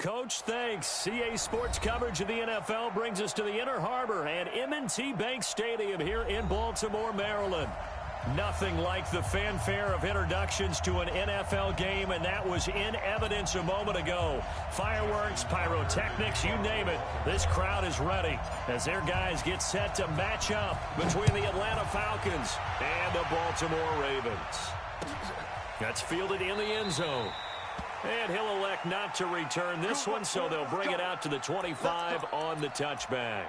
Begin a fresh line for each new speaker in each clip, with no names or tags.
Coach, thanks. CA Sports coverage of the NFL brings us to the Inner Harbor and M&T Bank Stadium here in Baltimore, Maryland. Nothing like the fanfare of introductions to an NFL game, and that was in evidence a moment ago. Fireworks, pyrotechnics, you name it. This crowd is ready as their guys get set to match up between the Atlanta Falcons and the Baltimore Ravens. That's fielded in the end zone. And he'll elect not to return this one, so they'll bring it out to the 25 on the touchback.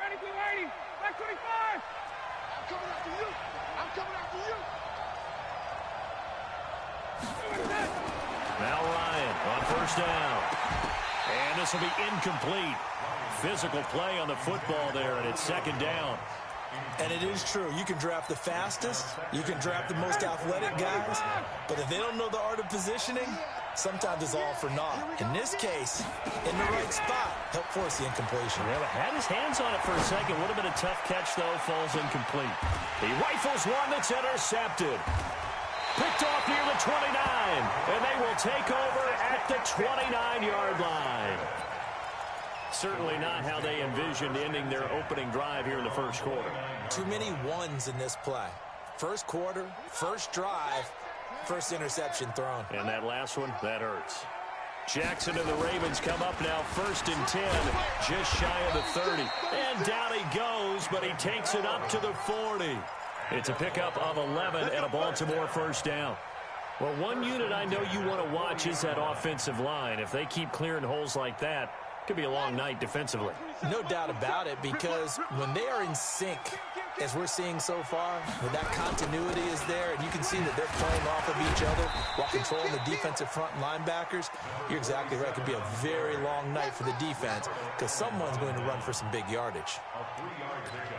Ready, blue 80, back 25. I'm coming after you. I'm coming after you.
Now Ryan on first down. And this will be incomplete. Physical play on the football there, and it's second down.
And it is true. You can draft the fastest. You can draft the most athletic guys. But if they don't know the art of positioning, sometimes it's all for naught. In this case, in the right spot, help force the incompletion.
Yeah, had his hands on it for a second. Would have been a tough catch, though. Falls incomplete. He rifles one that's intercepted. Picked off near the 29, and they will take over at the 29-yard line. Certainly not how they envisioned ending their opening drive here in the first quarter.
Too many ones in this play. First quarter, first drive, first interception thrown.
And that last one, that hurts. Jackson and the Ravens come up now first and 10, just shy of the 30. And down he goes, but he takes it up to the 40. It's a pickup of 11 and a Baltimore first down. Well, one unit I know you want to watch is that offensive line. If they keep clearing holes like that, it could be a long night defensively.
No doubt about it, because when they are in sync, as we're seeing so far, when that continuity is there, and you can see that they're playing off of each other while controlling the defensive front and linebackers, you're exactly right. It could be a very long night for the defense because someone's going to run for some big yardage.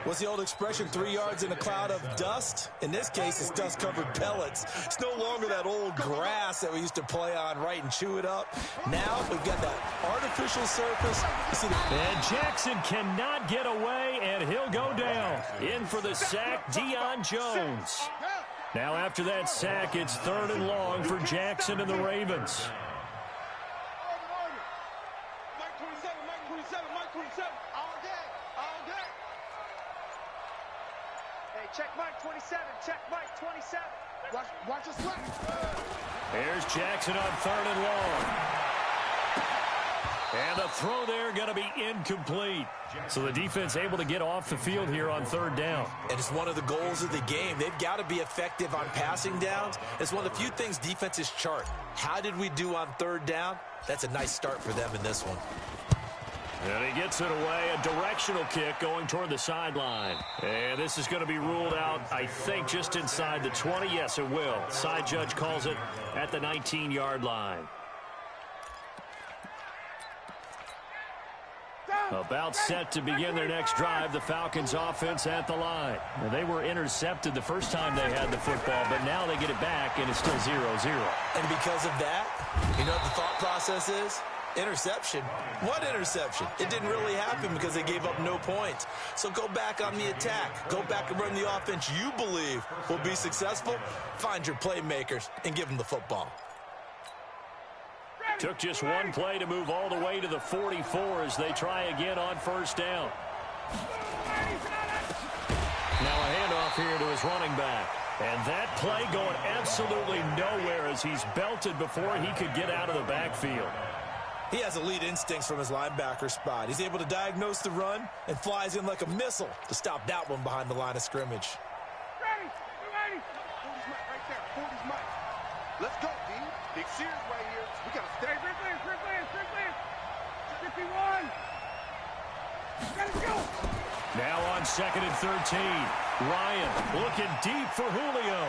What's the old expression, 3 yards in a cloud of dust? In this case, it's dust-covered pellets. It's no longer that old grass that we used to play on, right, and chew it up. Now we've got that artificial surface.
And Jackson cannot get away, and he'll go down. In for the sack, Deion Jones. Now after that sack, it's third and long for Jackson and the Ravens.
Mike 27, Mike 27. All day. Hey, check Mike 27, check Mike 27. Watch us run.
Here's Jackson on third and long. And the throw there going to be incomplete. So the defense able to get off the field here on third down.
And it's one of the goals of the game. They've got to be effective on passing downs. It's one of the few things defenses chart. How did we do on third down? That's a nice start for them in this one.
And he gets it away, a directional kick going toward the sideline. And this is going to be ruled out, I think, just inside the 20. Yes, it will. Side judge calls it at the 19-yard line. About set to begin their next drive, the Falcons offense at the line. Well, they were intercepted the first time they had the football, but now they get it back, and it's still 0-0.
And because of that, you know what the thought process is? Interception. What interception? It didn't really happen because they gave up no points. So go back on the attack. Go back and run the offense you believe will be successful. Find your playmakers and give them the football.
Took just one play to move all the way to the 44 as they try again on first down. Now a handoff here to his running back. And that play going absolutely nowhere as he's belted before he could get out of the backfield.
He has elite instincts from his linebacker spot. He's able to diagnose the run and flies in like a missile to stop that one behind the line of scrimmage.
Ready. Hold his mic right there. Hold his mic. Let's go, D. Big Sears right here. We got to stay. Strickland. 51. Let's go.
Now on second and 13. Ryan looking deep for Julio.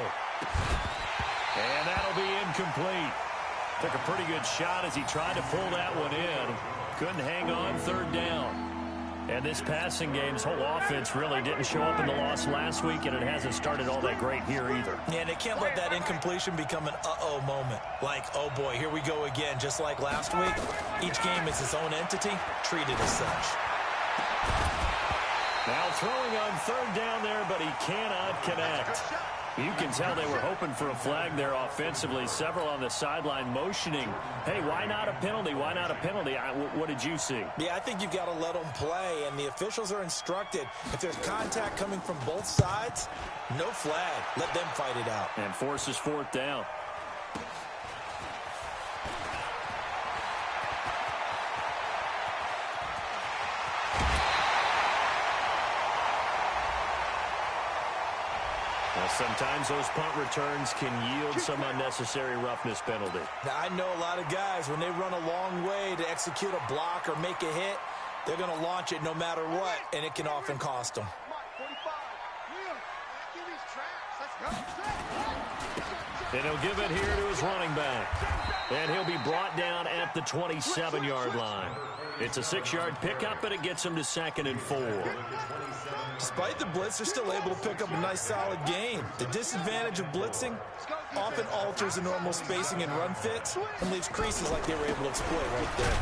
And that'll be incomplete. Took a pretty good shot as he tried to pull that one in. Couldn't hang on third down. And this passing game's whole offense really didn't show up in the loss last week, and it hasn't started all that great here either.
Yeah, and they can't let that incompletion become an uh-oh moment. Like, oh boy, here we go again, just like last week. Each game is its own entity, treated as such.
Now throwing on third down there, but he cannot connect. You can tell they were hoping for a flag there offensively. Several on the sideline motioning, hey, why not a penalty? Why not a penalty? What did you see?
Yeah, I think you've got to let them play, and the officials are instructed. If there's contact coming from both sides, no flag. Let them fight it out.
And forces fourth down. Sometimes those punt returns can yield some unnecessary roughness penalty.
Now, I know a lot of guys, when they run a long way to execute a block or make a hit, they're going to launch it no matter what, and it can often cost them.
And he'll give it here to his running back. And he'll be brought down at the 27-yard line. It's a 6-yard pickup, and it gets him to 2nd and 4.
Despite the blitz, they're still able to pick up a nice, solid gain. The disadvantage of blitzing often alters the normal spacing and run fits and leaves creases like they were able to exploit right there.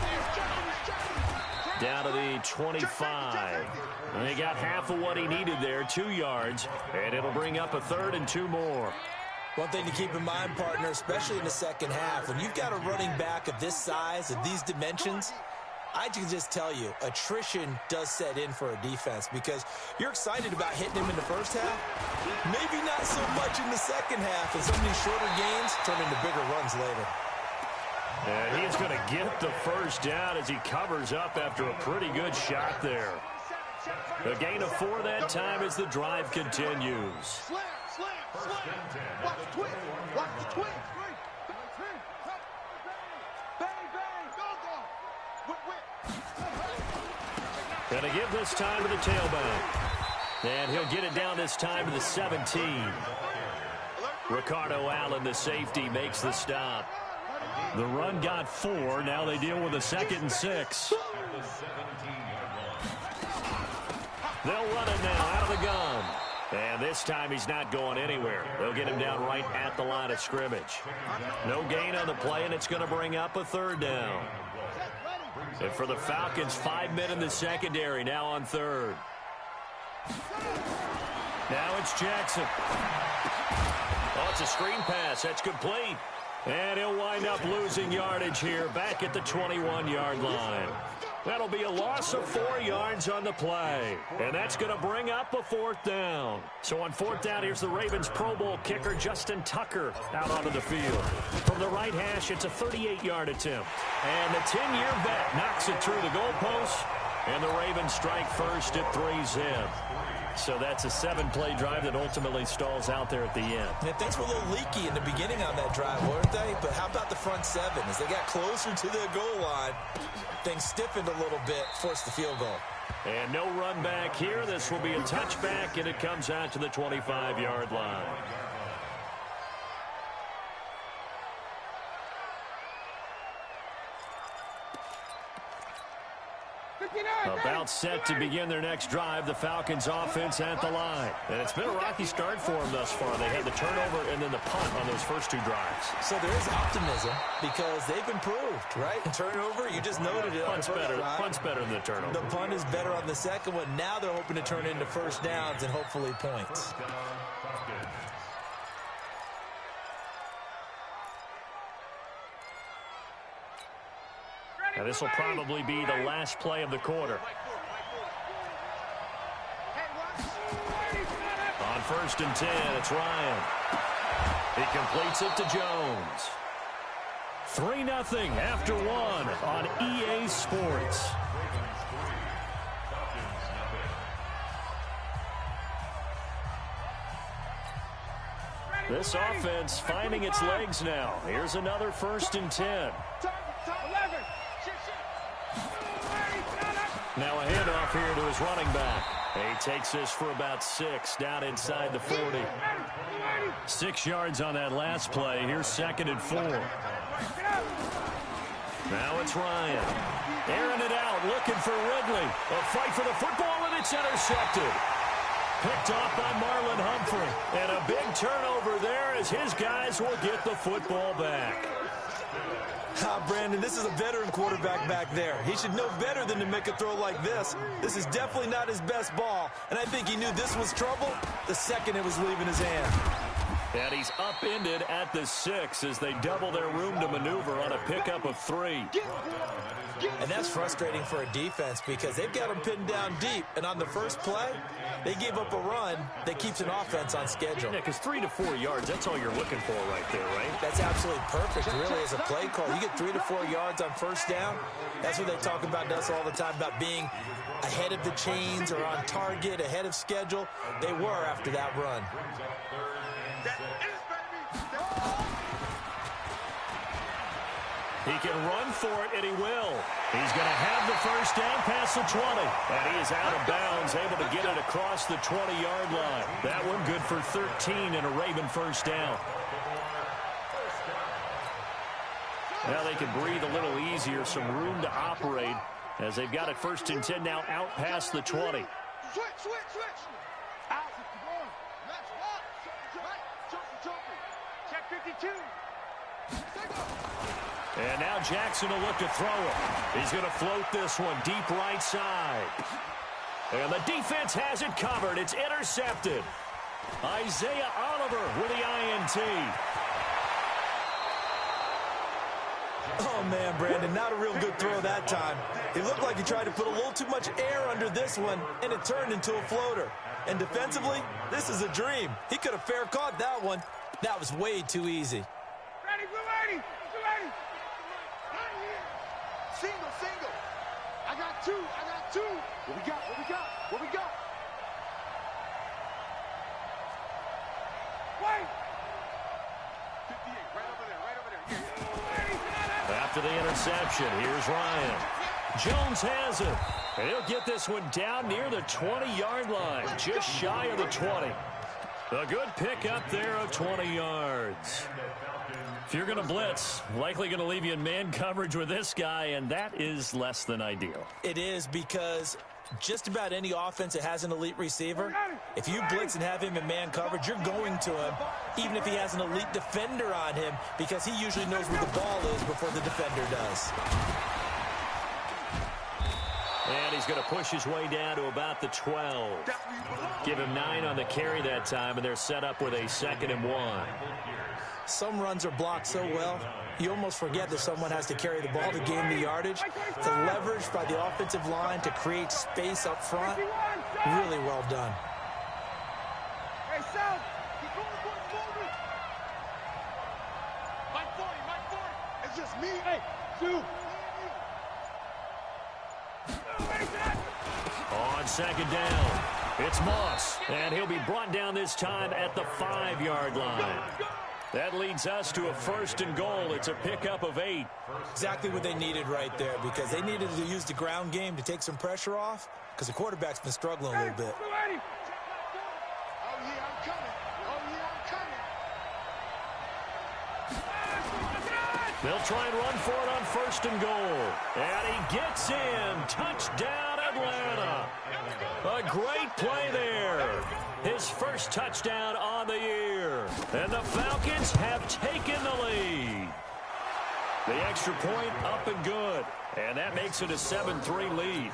Down to the 25. And he got half of what he needed there, 2 yards, and it'll bring up a 3rd and 2 more.
One thing to keep in mind, partner, especially in the second half, when you've got a running back of this size, of these dimensions, I can just tell you, attrition does set in for a defense because you're excited about hitting him in the first half. Maybe not so much in the second half, and some of these shorter gains turn into bigger runs later.
And he's going to get the first down as he covers up after a pretty good shot there. A gain of 4 that time as the drive continues.
Slam, slam, slam. Watch the twist. Watch the twist.
Going to give this time to the tailback. And he'll get it down this time to the 17. Ricardo Allen, the safety, makes the stop. The run got 4. Now they deal with a 2nd and 6. They'll run it now out of the gun. And this time he's not going anywhere. They'll get him down right at the line of scrimmage. No gain on the play, and it's going to bring up a 3rd down. And for the Falcons, 5 men in the secondary, now on 3rd. Now it's Jackson. Oh, it's a screen pass. That's complete. And he'll wind up losing yardage here back at the 21-yard line. That'll be a loss of 4 yards on the play. And that's going to bring up a 4th down. So on 4th down, here's the Ravens Pro Bowl kicker, Justin Tucker, out onto the field. From the right hash, it's a 38-yard attempt. And the 10-year vet knocks it through the goalpost. And the Ravens strike first at 3-zip. So that's a 7-play drive that ultimately stalls out there at the end.
And things were a little leaky in the beginning on that drive, weren't they? But how about the front 7? As they got closer to the goal line, things stiffened a little bit, forced the field goal.
And no run back here. This will be a touchback, and it comes out to the 25-yard line. About set to begin their next drive, the Falcons offense at the line. And it's been a rocky start for them thus far. They had the turnover and then the punt on those first 2 drives.
So there is optimism because they've improved, right? Turnover, you just noted it.
Punt's better than the turnover.
The punt is better on the second one. Now they're hoping to turn into first downs and hopefully points.
Now this will probably be the last play of the quarter. On 1st and 10, it's Ryan. He completes it to Jones. 3-0 after 1 on EA Sports. This offense finding its legs now. Here's another 1st and 10. Now a handoff here to his running back. He takes this for about 6 down inside the 40. 6 yards on that last play. Here's 2nd and 4. Now it's Ryan. Airing it out, looking for Ridley. A fight for the football, and it's intercepted. Picked off by Marlon Humphrey. And a big turnover there as his guys will get the football back.
Brandon, this is a veteran quarterback back there. He should know better than to make a throw like this. This is definitely not his best ball, and I think he knew this was trouble the second it was leaving his hand.
And he's upended at the 6 as they double their room to maneuver on a pickup of 3.
And that's frustrating for a defense because they've got him pinned down deep, and on the first play, they gave up a run that keeps an offense on schedule.
Yeah, because 3 to 4 yards, that's all you're looking for right there, right?
That's absolutely perfect, really, as a play call. You get 3 to 4 yards on first down. That's what they talk about to us all the time, about being ahead of the chains or on target, ahead of schedule. They were after that run.
He can run for it, and he will. He's going to have the first down past the 20. And he is out of bounds, able to get it across the 20-yard line. That one good for 13 and a Raven first down. Now they can breathe a little easier, some room to operate as they've got it first and 10 now out past the 20.
Switch. Out. Check 52.
And now Jackson will look to throw it. He's going to float this one deep right side. And the defense has it covered. It's intercepted. Isaiah Oliver with the INT.
Oh, man, Brandon, not a real good throw that time. It looked like he tried to put a little too much air under this one, and it turned into a floater. And defensively, this is a dream. He could have fair caught that one. That was way too easy.
Ready, blue 80. Single. I got two. What we got? Wait. 58, right over there.
After the interception, here's Ryan. Jones has it. And he'll get this one down near the 20-yard line, just shy of the 20. A good pick up there of 20 yards. If you're going to blitz, likely going to leave you in man coverage with this guy, and that is less than ideal.
It is, because just about any offense that has an elite receiver, if you blitz and have him in man coverage, you're going to him, even if he has an elite defender on him, because he usually knows where the ball is before the defender does.
And he's going to push his way down to about the 12. Give him 9 on the carry that time, and they're set up with a 2nd and 1.
Some runs are blocked so well, you almost forget that someone has to carry the ball to gain the yardage. The leverage by the offensive line to create space up front, really well done.
Hey, Sal, keep going. Mike 40. It's just me. Hey, Sue.
On 2nd down, it's Moss, and he'll be brought down this time at the 5-yard line. That leads us to a 1st and goal. It's a pickup of 8.
Exactly what they needed right there, because they needed to use the ground game to take some pressure off, because the quarterback's been struggling a little bit.
Oh, yeah, I'm coming.
They'll try and run for it on 1st and goal. And he gets in. Touchdown, Atlanta. A great play there. His first touchdown on the year. And the Falcons have taken the lead. The extra point up and good. And that makes it a 7-3 lead.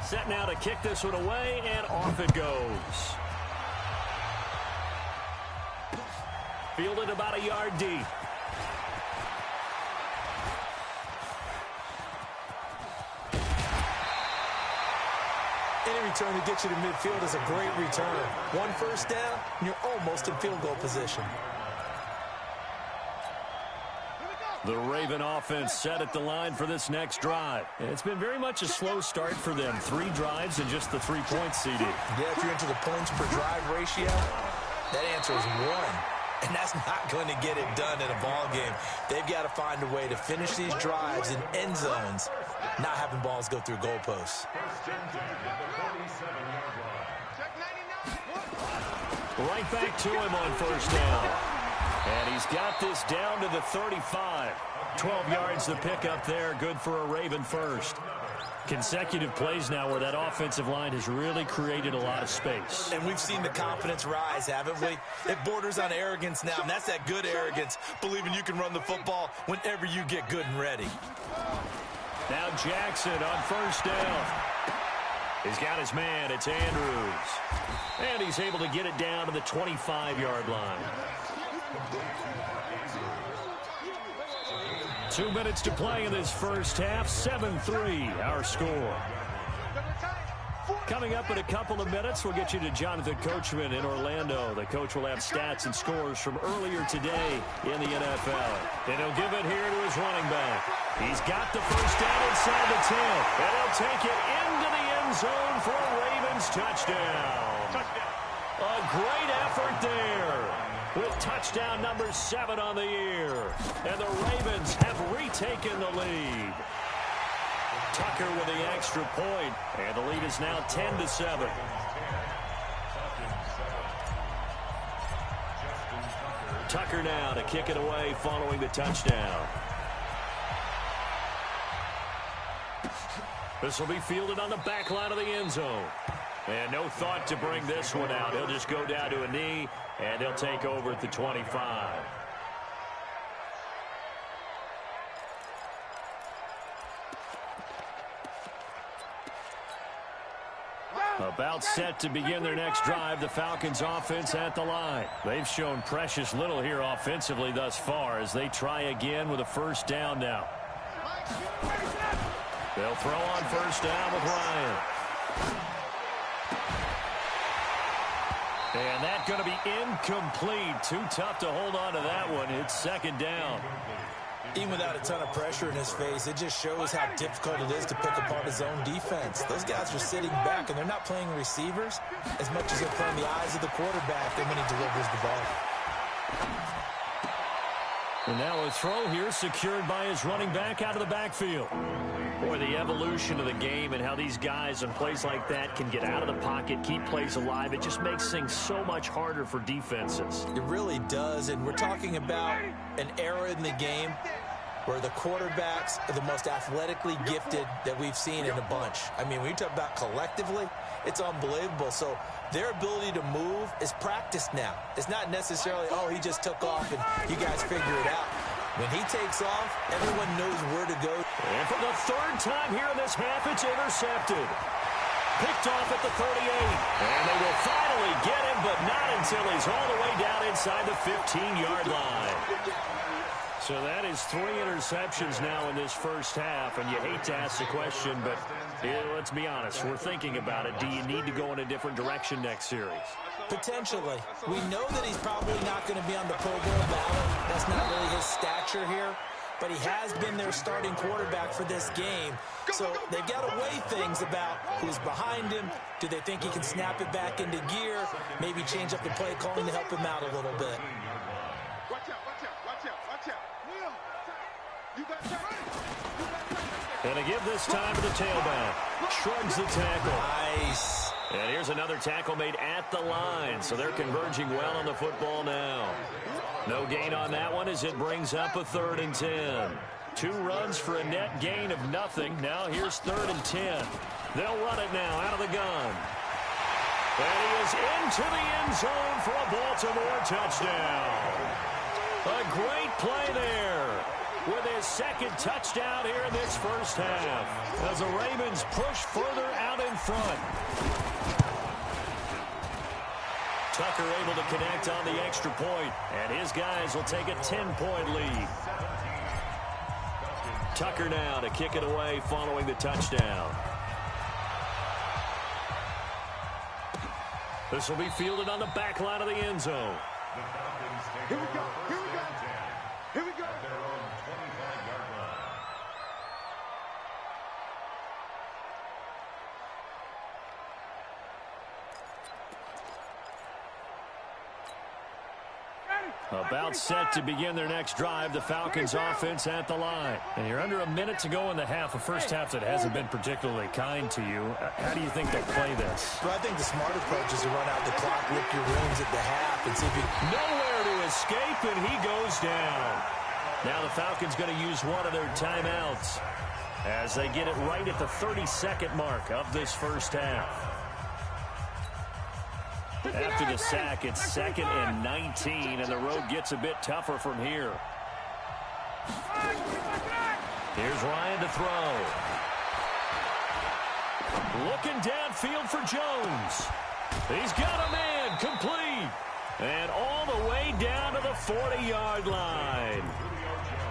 Set now to kick this one away, and off it goes. Fielded about a yard deep.
Any return to get you to midfield is a great return. 1 first down, and you're almost in field goal position.
The Raven offense set at the line for this next drive. It's been very much a slow start for them. 3 drives and just the 3 points, CD.
Yeah, if you're into the points per drive ratio, that answer is 1. And that's not going to get it done in a ball game. They've got to find a way to finish these drives in end zones not having balls go through goalposts.
Right back to him on first down. And he's got this down to the 35. 12 yards to pick up there. Good for a Raven first. Consecutive plays now where that offensive line has really created a lot of space.
And we've seen the confidence rise, haven't we? It borders on arrogance now, and that's that good arrogance, believing you can run the football whenever you get good and ready.
Now Jackson on first down. He's got his man. It's Andrews. And he's able to get it down to the 25-yard line. 2 minutes to play in this first half. 7-3, our score. Coming up in a couple of minutes, we'll get you to Jonathan Coachman in Orlando. The coach will have stats and scores from earlier today in the NFL. And he'll give it here to his running back. He's got the first down inside the 10. And he'll take it into the end zone for a Ravens touchdown. A great effort there, with touchdown number 7 on the year. And the Ravens have retaken the lead. Tucker with the extra point, and the lead is now 10-7. Tucker now to kick it away following the touchdown. This will be fielded on the back line of the end zone. And no thought to bring this one out. He'll just go down to a knee, and he'll take over at the 25. About set to begin their next drive, the Falcons offense at the line. They've shown precious little here offensively thus far as they try again with a first down now. They'll throw on first down with Ryan. And that's going to be incomplete. Too tough to hold on to that one. It's second down.
Even without a ton of pressure in his face, it just shows how difficult it is to pick apart his own defense. Those guys are sitting back, and they're not playing receivers as much as they're playing the eyes of the quarterback and when he delivers the ball.
And now a throw here secured by his running back out of the backfield. Boy, the evolution of the game and how these guys in plays like that can get out of the pocket, keep plays alive, it just makes things so much harder for defenses.
It really does, and we're talking about an era in the game where the quarterbacks are the most athletically gifted that we've seen in a bunch. I mean, when you talk about collectively, it's unbelievable. So their ability to move is practiced now. It's not necessarily, oh, he just took off and you guys figure it out. When he takes off, everyone knows where to go.
And for the third time here in this half, it's intercepted. Picked off at the 38. And they will finally get him, but not until he's all the way down inside the 15-yard line. So that is 3 interceptions now in this first half, and you hate to ask the question, but let's be honest, we're thinking about it. Do you need to go in a different direction next series?
Potentially. We know that he's probably not going to be on the Pro Bowl ballot. That's not really his stature here, but he has been their starting quarterback for this game. So they've got to weigh things about who's behind him. Do they think he can snap it back into gear? Maybe change up the play calling to help him out a little bit.
Watch out, watch out, watch out, watch out. You got that.
And to give this time to the tailback. Shrugs the tackle.
Nice.
And here's another tackle made at the line, so they're converging well on the football now. No gain on that one as it brings up a 3rd and 10. 2 runs for a net gain of nothing. Now here's 3rd and 10. They'll run it now out of the gun. And he is into the end zone for a Baltimore touchdown. A great play there with his 2nd touchdown here in this first half as the Ravens push further out in front. Tucker able to connect on the extra point, and his guys will take a 10-point lead. Tucker now to kick it away following the touchdown. This will be fielded on the back line of the end zone.
Here we go, here we go, here we go.
About set to begin their next drive. The Falcons offense at the line. And you're under a minute to go in the half. A first half that hasn't been particularly kind to you. How do you think they'll play this?
Well, I think the smart approach is to run out the clock, lick your wounds at the half, and see if you...
Nowhere to escape, and he goes down. Now the Falcons going to use one of their timeouts as they get it right at the 30-second mark of this first half. After the sack, it's 2nd and 19, and the road gets a bit tougher from here. Here's Ryan to throw. Looking downfield for Jones. He's got a man, complete. And all the way down to the 40-yard line.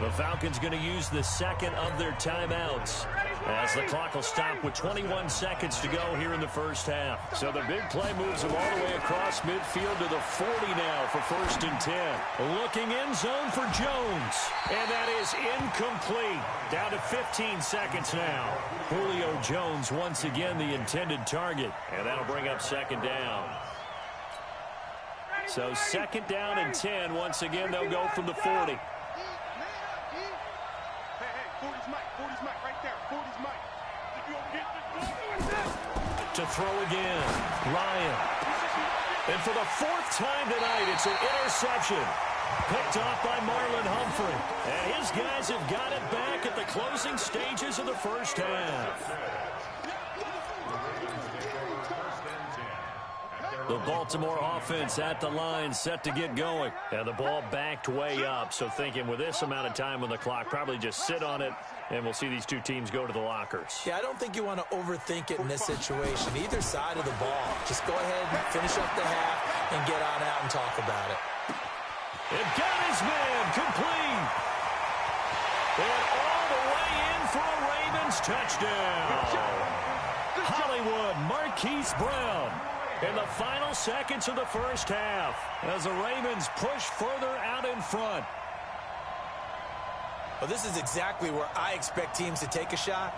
The Falcons going to use the second of their timeouts as the clock will stop with 21 seconds to go here in the first half. So the big play moves them all the way across midfield to the 40 now for 1st and 10. Looking end zone for Jones. And that is incomplete. Down to 15 seconds now. Julio Jones once again the intended target. And that'll bring up 2nd down. So 2nd down and 10. Once again, they'll go from the 40. To throw again, Ryan. And for the 4th time tonight, it's an interception. Picked off by Marlon Humphrey. And his guys have got it back at the closing stages of the first half. The Baltimore offense at the line, set to get going. And the ball backed way up, so thinking with this amount of time on the clock, probably just sit on it, and we'll see these two teams go to the lockers.
Yeah, I don't think you want to overthink it in this situation. Either side of the ball. Just go ahead and finish up the half and get on out and talk about it.
It got his man, complete. And all the way in for a Ravens touchdown. Hollywood, Marquise Brown. In the final seconds of the first half, as the Ravens push further out in front.
Well, this is exactly where I expect teams to take a shot.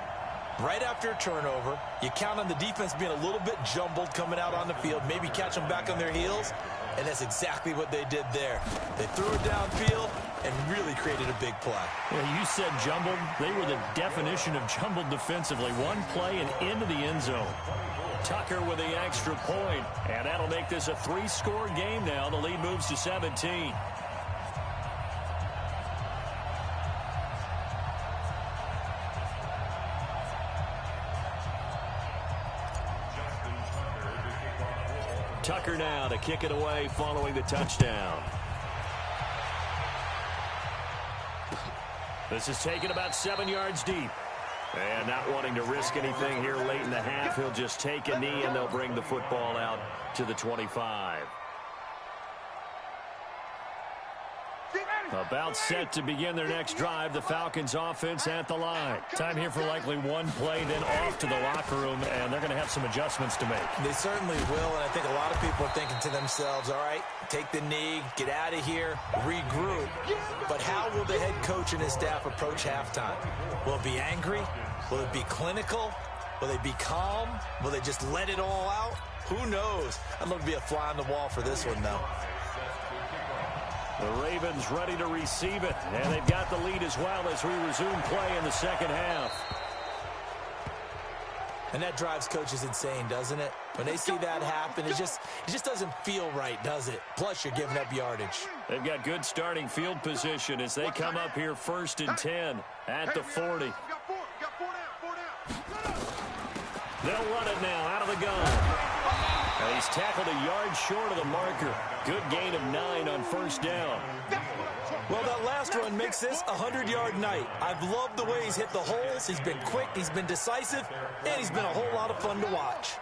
Right after a turnover, you count on the defense being a little bit jumbled coming out on the field, maybe catch them back on their heels, and that's exactly what they did there. They threw it downfield and really created a big play.
Well, you said jumbled. They were the definition of jumbled defensively. One play and into the end zone. Tucker with the extra point, and that'll make this a 3-score game now. The lead moves to 17. Tucker now to kick it away following the touchdown. This is taken about 7 yards deep. And not wanting to risk anything here late in the half, he'll just take a knee, and they'll bring the football out to the 25. About set to begin their next drive. The Falcons offense at the line. Time here for likely one play, then off to the locker room, and they're going to have some adjustments to make.
They certainly will, and I think a lot of people are thinking to themselves, all right, take the knee, get out of here, regroup. But how will the head coach and his staff approach halftime? Will it be angry? Will it be clinical? Will they be calm? Will they just let it all out? Who knows? I'd love to be a fly on the wall for this one, though.
The Ravens ready to receive it, and they've got the lead as well as we resume play in the second half.
And that drives coaches insane, doesn't it? When they see that happen, it just doesn't feel right, does it? Plus, you're giving up yardage.
They've got good starting field position as they come up here 1st and 10 at the 40. They'll run it now out of the gun. And he's tackled a yard short of the marker. Good gain of 9 on 1st down.
Well, that last run makes this a 100-yard night. I've loved the way he's hit the holes. He's been quick, he's been decisive, and he's been a whole lot of fun to watch.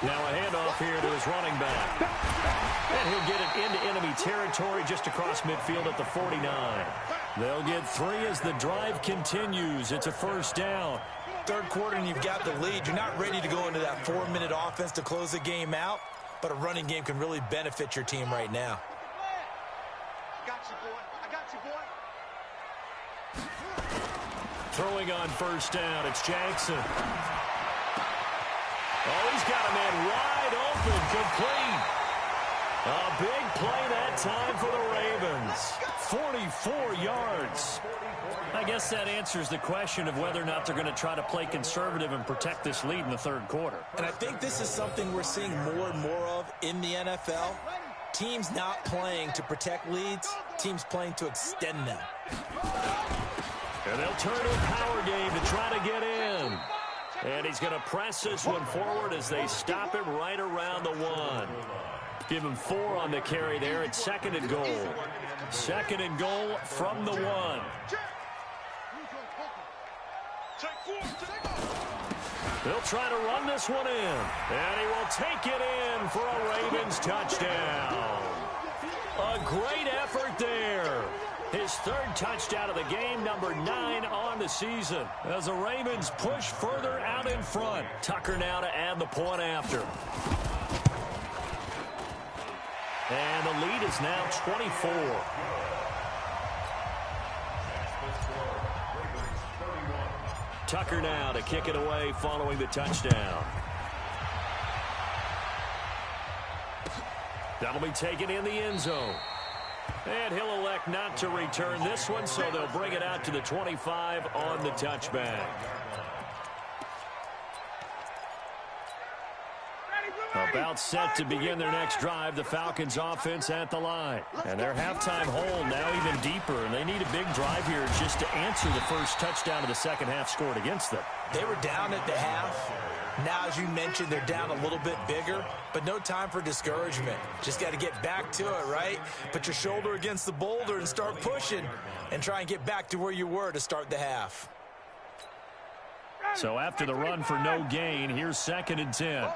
Now a handoff here to his running back. And he'll get it into enemy territory just across midfield at the 49. They'll get 3 as the drive continues. It's a 1st down.
Third quarter and you've got the lead. You're not ready to go into that 4-minute offense to close the game out, but a running game can really benefit your team right now.
I got you, boy. I got you, boy.
Throwing on 1st down, it's Jackson. Oh, he's got a man wide wide open, complete. A big play that time for the Ravens. 44 yards. I guess that answers the question of whether or not they're going to try to play conservative and protect this lead in the third quarter.
And I think this is something we're seeing more and more of in the NFL. Teams not playing to protect leads, teams playing to extend them.
And they'll turn to a power game to try to get in. And he's going to press this one forward as they stop him right around the 1. Give him 4 on the carry there. It's 2nd and goal. 2nd and goal from the 1. They'll try to run this one in. And he will take it in for a Ravens touchdown. A great effort there. His 3rd touchdown of the game, number 9 on the season. As the Ravens push further out in front. Tucker now to add the point after. And the lead is now 24. Tucker now to kick it away following the touchdown. That'll be taken in the end zone. And he'll elect not to return this one, so they'll bring it out to the 25 on the touchback. About set to begin their next drive, the Falcons offense at the line. And their halftime hold now even deeper, and they need a big drive here just to answer the first touchdown of the second half scored against them.
They were down at the half. Now, as you mentioned, they're down a little bit bigger, but no time for discouragement. Just got to get back to it, right? Put your shoulder against the boulder and start pushing and try and get back to where you were to start the half.
So after the run for no gain, here's 2nd and 10.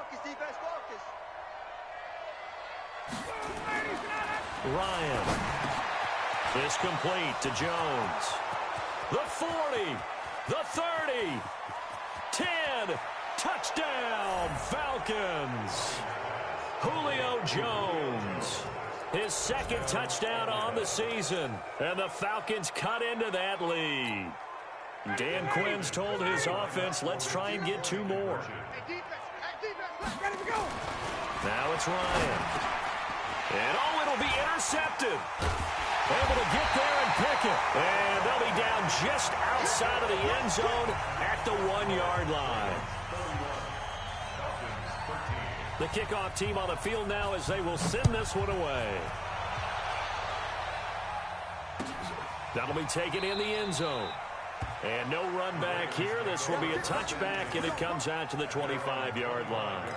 Ryan. This complete to Jones. The 40. The 30. 10. Touchdown, Falcons. Julio Jones. His 2nd touchdown on the season. And the Falcons cut into that lead. Dan Quinn's told his offense, let's try and get 2 more. Now it's Ryan. And it'll be intercepted. Able to get there and pick it. And they'll be down just outside of the end zone at the 1-yard line. The kickoff team on the field now as they will send this one away. That'll be taken in the end zone. And no run back here. This will be a touchback, and it comes out to the 25-yard line.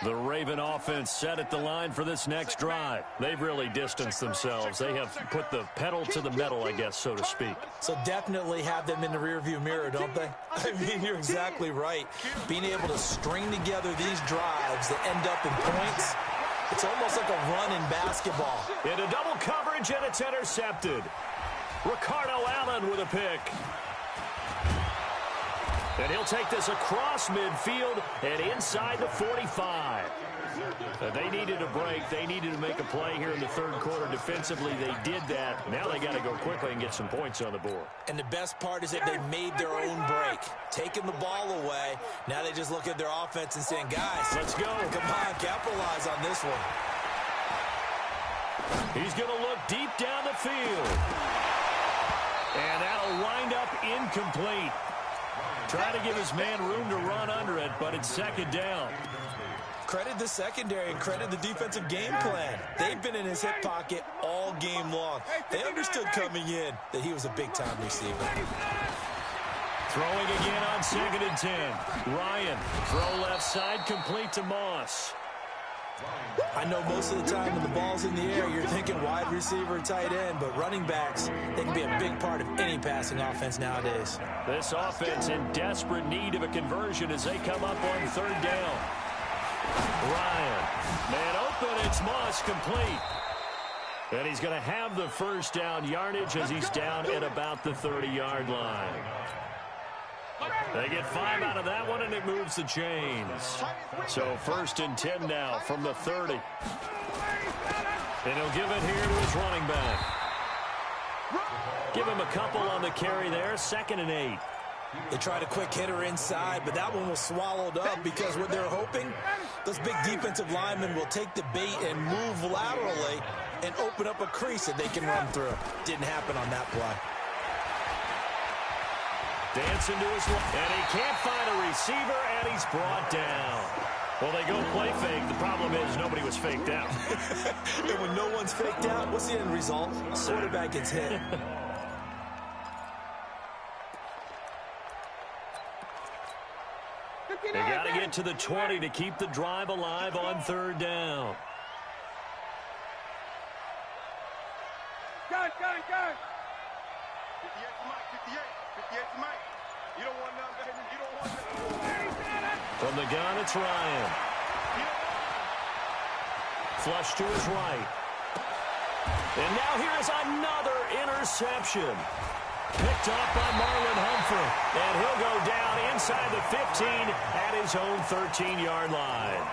The Raven offense set at the line for this next drive. They've really distanced themselves. They have put the pedal to the metal, I guess, so to speak.
So definitely have them in the rearview mirror, don't they? I mean, you're exactly right. Being able to string together these drives that end up in points, it's almost like a run in basketball.
Into double coverage, and it's intercepted. Ricardo Allen with a pick. And he'll take this across midfield and inside the 45. They needed a break. They needed to make a play here in the third quarter. Defensively, they did that. Now they got to go quickly and get some points on the board.
And the best part is that they made their own break. Taking the ball away. Now they just look at their offense and saying, guys,
let's go.
Come on, capitalize on this one.
He's going to look deep down the field. And that'll wind up incomplete. Trying to give his man room to run under it, but it's 2nd down.
Credit the secondary and credit the defensive game plan. They've been in his hip pocket all game long. They understood coming in that he was a big-time receiver.
Throwing again on 2nd and 10. Ryan, throw left side, complete to Moss.
I know most of the time when the ball's in the air, you're thinking wide receiver, tight end, but running backs, they can be a big part of any passing offense nowadays.
This offense in desperate need of a conversion as they come up on 3rd down. Ryan, man open, it's Moss, complete. And he's going to have the first down yardage as he's down at about the 30-yard line. They get 5 out of that one, and it moves the chains. So 1st and 10 now from the 30. And he'll give it here to his running back. Give him a couple on the carry there, 2nd and 8.
They tried a quick hitter inside, but that one was swallowed up because what they're hoping, those big defensive linemen will take the bait and move laterally and open up a crease that they can run through. Didn't happen on that play.
Dancing to his left, and he can't find a receiver, and he's brought down. Well, they go play fake. The problem is nobody was faked out.
And when no one's faked out, what's the end result? Quarterback gets hit.
They got to get to the 20 to keep the drive alive on 3rd down.
Gun. 58 to Mike, 58 to Mike. You don't want none, baby. You don't want none.
From the gun, it's Ryan. Flush to his right. And now here's another interception. Picked up by Marlon Humphrey. And he'll go down inside the 15 at his own 13-yard line.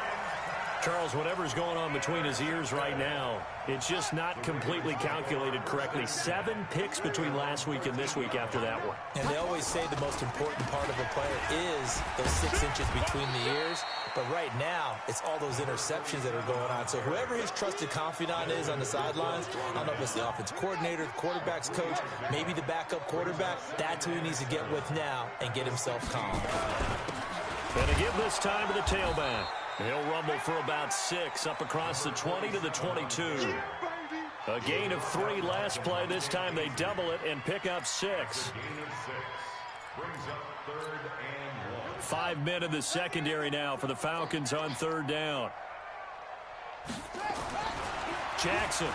Charles, whatever's going on between his ears right now, it's just not completely calculated correctly. 7 picks between last week and this week after that one.
And they always say the most important part of a player is those 6 inches between the ears. But right now, it's all those interceptions that are going on. So whoever his trusted confidant is on the sidelines, I don't know if it's the offensive coordinator, the quarterback's coach, maybe the backup quarterback, that's who he needs to get with now and get himself calm.
And to give this time to the tailback. He'll rumble for about 6 up across the 20 to the 22. A gain of 3 last play. This time they double it and pick up 6. 5 men in the secondary now for the Falcons on 3rd down. Jackson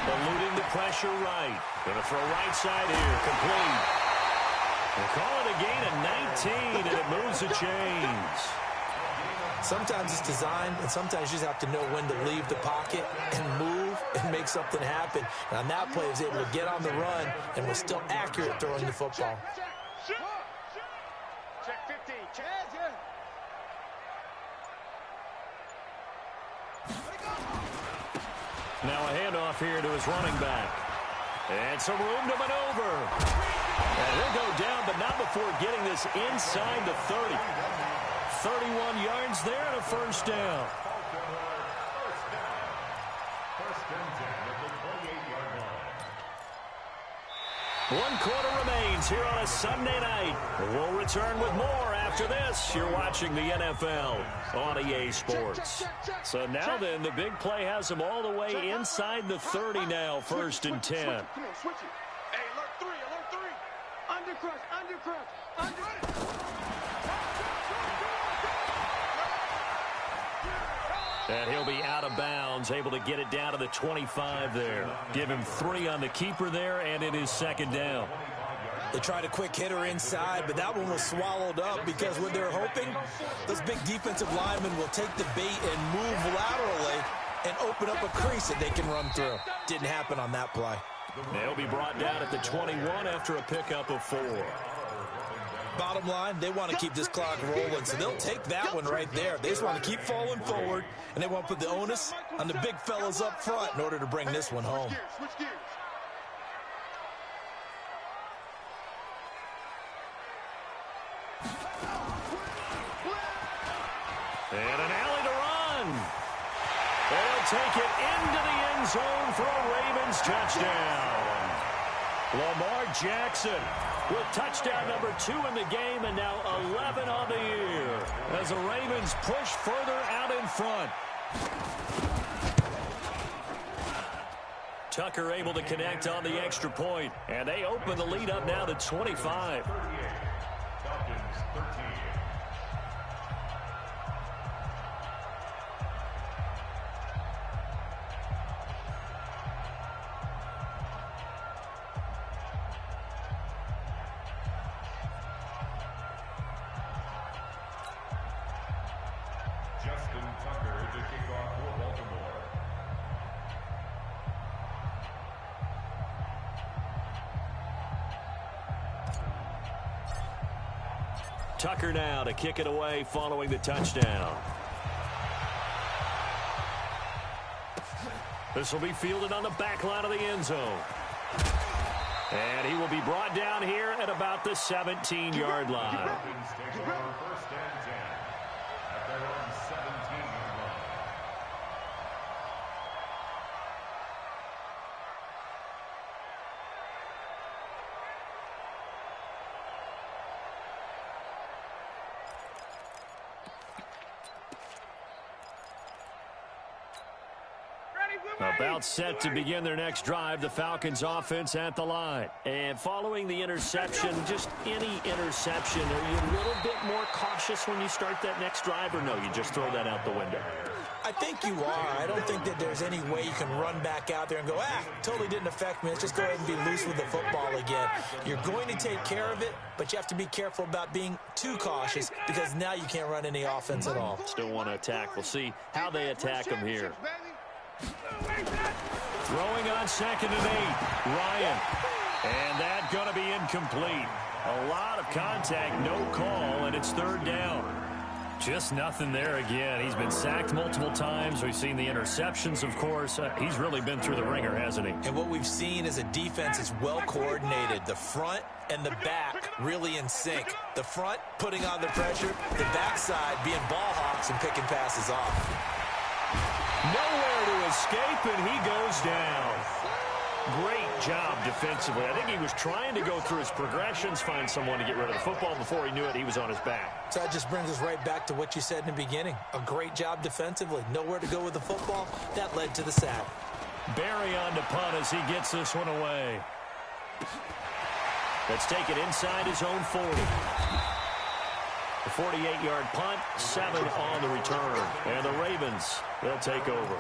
eluding the pressure right. Going to throw right side here. Complete. We'll call it a gain of 19, and it moves the chains.
Sometimes it's designed, and sometimes you just have to know when to leave the pocket and move and make something happen. And on that play, he was able to get on the run and was still accurate throwing the football.
Check 15. Check.
Now a handoff here to his running back. And some room to maneuver. And he'll go down, but not before getting this inside the 30. 31 yards there and a 1st down. One quarter remains here on a Sunday night. We'll return with more after this. You're watching the NFL on EA Sports. So now then, the big play has them all the way inside the 30 now, 1st and 10.
Come on, switch it. Hey, alert 3. Undercrush.
And he'll be out of bounds, able to get it down to the 25 there. Give him 3 on the keeper there, and it is 2nd down.
They tried a quick hitter inside, but that one was swallowed up because what they're hoping, those big defensive linemen will take the bait and move laterally and open up a crease that they can run through. Didn't happen on that play.
They'll be brought down at the 21 after a pickup of 4.
Bottom line, they want to keep this clock rolling, so they'll take that one right there. They just want to keep falling forward, and they want to put the onus on the big fellas up front in order to bring this one home.
Switch gears.
And an alley to run. They'll take it into the end zone for a Ravens touchdown. Lamar Jackson with touchdown number 2 in the game, and now 11 on the year as the Ravens push further out in front. Tucker able to connect on the extra point, and they open the lead up now to 25. Tucker now to kick it away following the touchdown. This will be fielded on the back line of the end zone. And he will be brought down here at about the 17-yard line.
Take over 1st and 10 at their own 17-yard line.
About set to begin their next drive, the Falcons offense at the line. And following the interception, just any interception, are you a little bit more cautious when you start that next drive, or no, you just throw that out the window?
I think you are. I don't think that there's any way you can run back out there and go, totally didn't affect me. Let's just go ahead and be loose with the football again. You're going to take care of it, but you have to be careful about being too cautious because now you can't run any offense at all.
Still want to attack. We'll see how they attack them here. Throwing on 2nd and 8, Ryan. And that's going to be incomplete. A lot of contact, no call, and it's 3rd down. Just nothing there again. He's been sacked multiple times. We've seen the interceptions, of course. He's really been through the ringer, hasn't he?
And what we've seen is a defense that's well coordinated. The front and the back really in sync. The front putting on the pressure, the backside being ball hawks and picking passes off.
Nowhere to escape, and he goes down. Great job defensively. I think he was trying to go through his progressions, find someone to get rid of the football. Before he knew it, he was on his back.
So that just brings us right back to what you said in the beginning. A great job defensively. Nowhere to go with the football. That led to the sack.
Barry on to punt as he gets this one away. Let's take it inside his own 40. The 48-yard punt, 7 on the return. And the Ravens, they'll take over.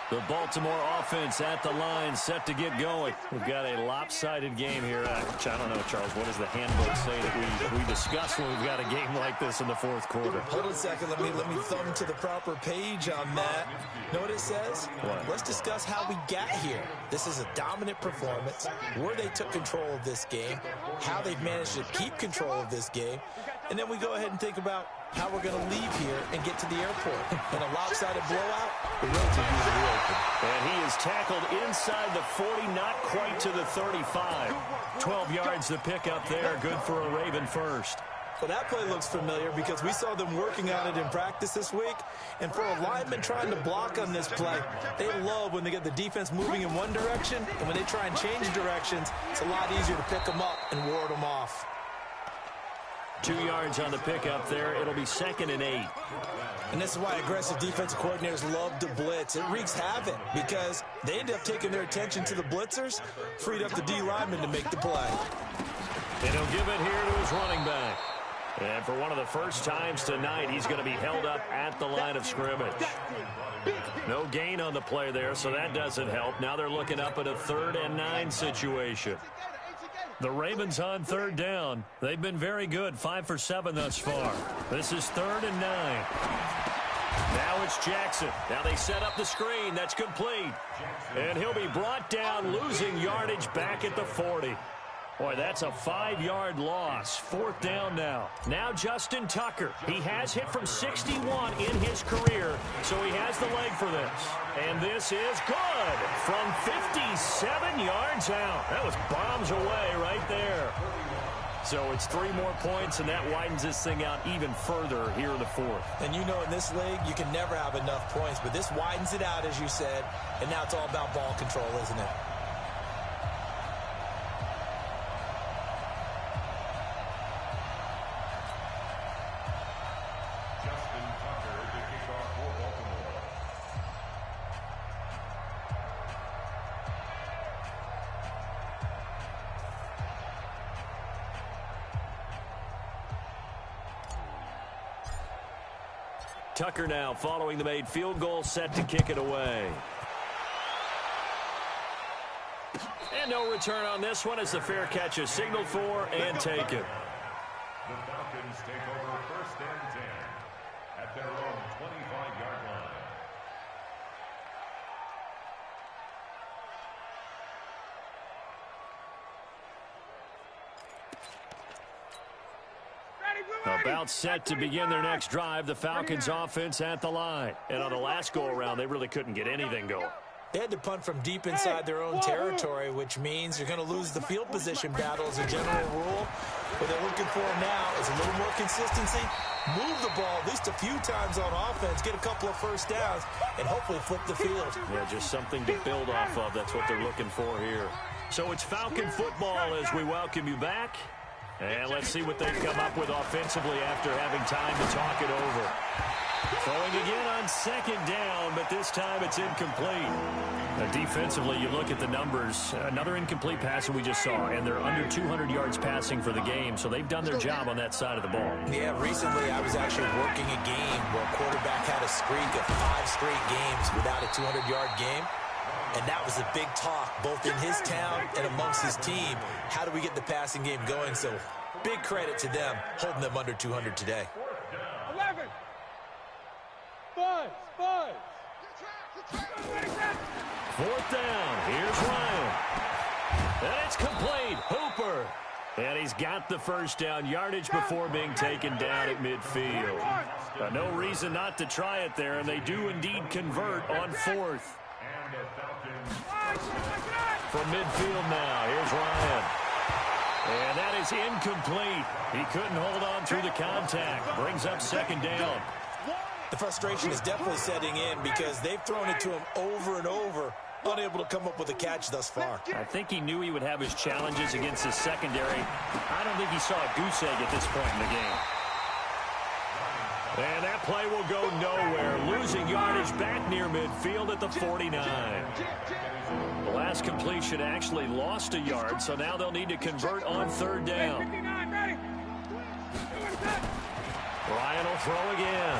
The Baltimore offense at the line, set to get going. We've got a lopsided game here. Which I don't know, Charles, what does the handbook say that we discuss when we've got a game like this in the 4th quarter?
Hold on a second. Let me thumb to the proper page on that. Know what it says?
What?
Let's discuss how we got here. This is a dominant performance, where they took control of this game, how they've managed to keep control of this game, and then we go ahead and think about how we're going to leave here and get to the airport. In a lopsided blowout, the road to usually open.
And he is tackled inside the 40, not quite to the 35. 12 yards to pick up there, good for a Raven first.
Well, that play looks familiar because we saw them working on it in practice this week. And for a lineman trying to block on this play, they love when they get the defense moving in one direction. And when they try and change directions, it's a lot easier to pick them up and ward them off.
2 yards on the pickup there. It'll be 2nd and 8.
And this is why aggressive defensive coordinators love to blitz. It wreaks havoc because they end up taking their attention to the blitzers, freed up the D lineman to make the play.
And he'll give it here to his running back. And for one of the first times tonight, he's going to be held up at the line of scrimmage. No gain on the play there, so that doesn't help. Now they're looking up at a 3rd and 9 situation. The Ravens on 3rd down. They've been very good, 5 for 7 thus far. This is 3rd and 9. Now it's Jackson. Now they set up the screen. That's complete. And he'll be brought down, losing yardage back at the 40. Boy, that's a 5-yard loss. 4th down now. Now Justin Tucker. He has hit from 61 in his career, so he has the leg for this. And this is good from 57 yards out. That was bombs away right there. So it's 3 more points, and that widens this thing out even further here in the 4th.
And you know in this league, you can never have enough points, but this widens it out, as you said, and now it's all about ball control, isn't it?
Tucker now following the made field goal, set to kick it away. And no return on this one as the fair catch is signaled for and taken.
The Falcons take over 1st and 10 at their own 25-yard line.
About set to begin their next drive, the Falcons offense at the line. And on the last go-around, they really couldn't get anything going.
They had to punt from deep inside their own territory, which means you're going to lose the field position battle as a general rule. What they're looking for now is a little more consistency, move the ball at least a few times on offense, get a couple of first downs, and hopefully flip the field.
Yeah, just something to build off of. That's what they're looking for here. So it's Falcon football as we welcome you back. And let's see what they've come up with offensively after having time to talk it over. Throwing again on second down, but this time it's incomplete. Defensively, you look at the numbers. Another incomplete pass that we just saw, and they're under 200 yards passing for the game, so they've done their job on that side of the ball.
Yeah, recently I was actually working a game where a quarterback had a streak of 5 straight games without a 200-yard game, and that was a big talk both in his town and amongst his team. How do we get the passing game going? So big credit to them holding them under 200 today.
11. 5.
Fourth down. Here's Ryan. And it's complete. Hooper. And he's got the first down yardage before being taken down at midfield. No reason not to try it there, and they do indeed convert on fourth. From midfield now, here's Ryan. And that is incomplete. He couldn't hold on through the contact. Brings up second down.
The frustration is definitely setting in because they've thrown it to him over and over, unable to come up with a catch thus far.
I think he knew he would have his challenges against his secondary. I don't think he saw a goose egg at this point in the game. And that play will go nowhere. Losing yardage back near midfield at the 49. The last completion actually lost a yard, so now they'll need to convert on third down. Ryan will throw again.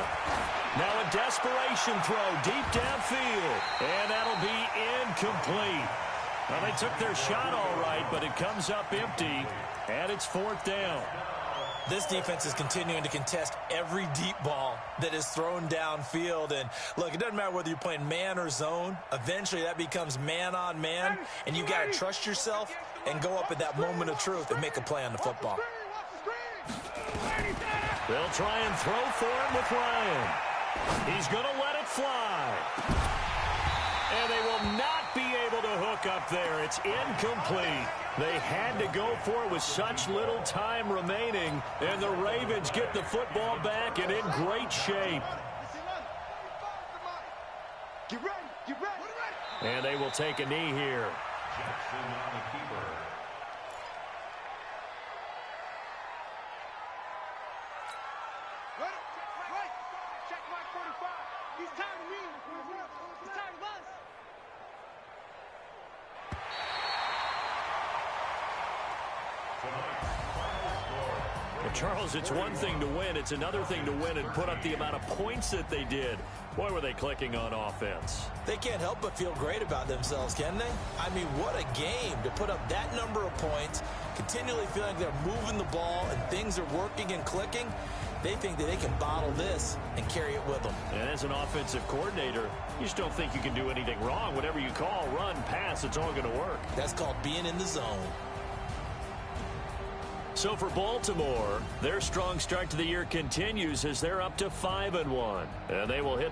Now a desperation throw deep downfield. And that'll be incomplete. Well, they took their shot all right, but it comes up empty, and it's fourth down.
This defense is continuing to contest every deep ball that is thrown downfield. And, look, it doesn't matter whether you're playing man or zone. Eventually, that becomes man on man, and you've got to trust yourself and go up at that moment of truth and make a play on the football.
They'll try and throw for him with Ryan. He's going to let it fly. And they will not be able to hook up there. It's incomplete. They had to go for it with such little time remaining. And the Ravens get the football back and in great shape.
Get ready.
And they will take a knee here.
Jackson on the keeper.
Right. Check mark 45. He's tired of me. He's tired of us.
Well, Charles, it's one thing to win. It's another thing to win and put up the amount of points that they did. Boy, were they clicking on offense.
They can't help but feel great about themselves, can they? I mean, what a game to put up that number of points, continually feeling they're moving the ball and things are working and clicking. They think that they can bottle this and carry it with them.
And as an offensive coordinator, you just don't think you can do anything wrong. Whatever you call, run, pass, it's all going to work.
That's called being in the zone.
So for Baltimore, their strong start to the year continues as they're up to 5-1. And they will hit